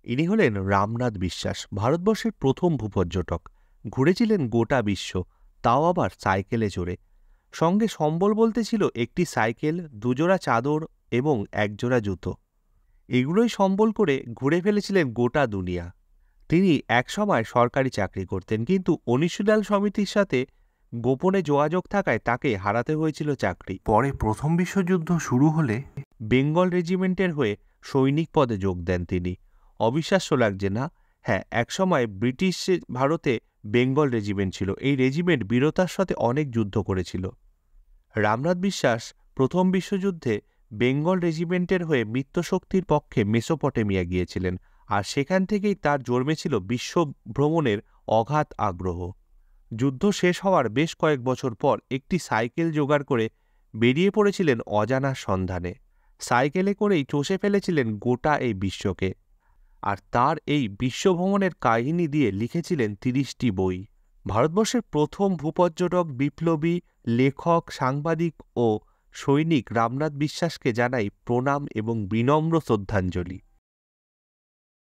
ইনি হলেন রামনাথ বিশ্বাস, ভারতবর্ষের প্রথম ভূপর্যটক। ঘুরেছিলেন গোটা বিশ্ব, তাও আবার সাইকেলে চড়ে। সঙ্গে সম্বল বলতে ছিল একটি সাইকেল, দুজোড়া চাদর এবং একজোড়া জুতো। এগুলোই সম্বল করে ঘুরে ফেলেছিলেন গোটা দুনিয়া। তিনি একসময় সরকারি চাকরি করতেন, কিন্তু অনুশীলন সমিতির সাথে গোপনে যোগাযোগ থাকায় তাকে হারাতে হয়েছিল চাকরি। পরে প্রথম বিশ্বযুদ্ধ শুরু হলে বেঙ্গল রেজিমেন্টের হয়ে সৈনিক পদে যোগ দেন তিনি। অবিশ্বাস্য লাগছে না? হ্যাঁ, একসময় ব্রিটিশ ভারতে বেঙ্গল রেজিমেন্ট ছিল। এই রেজিমেন্ট বীরতার সাথে অনেক যুদ্ধ করেছিল। রামনাথ বিশ্বাস প্রথম বিশ্বযুদ্ধে বেঙ্গল রেজিমেন্টের হয়ে মিত্রশক্তির পক্ষে মেসোপটেমিয়া গিয়েছিলেন, আর সেখান থেকেই তার জন্মেছিল বিশ্ব ভ্রমণের অগাধ আগ্রহ। যুদ্ধ শেষ হওয়ার বেশ কয়েক বছর পর একটি সাইকেল জোগাড় করে বেরিয়ে পড়েছিলেন অজানার সন্ধানে। সাইকেলে করেই চষে ফেলেছিলেন গোটা এই বিশ্বকে, আর তার এই বিশ্বভ্রমণের কাহিনী দিয়ে লিখেছিলেন 30টি বই। ভারতবর্ষের প্রথম ভূপর্যটক, বিপ্লবী, লেখক, সাংবাদিক ও সৈনিক রামনাথ বিশ্বাসকে জানাই প্রণাম এবং বিনম্র শ্রদ্ধাঞ্জলি।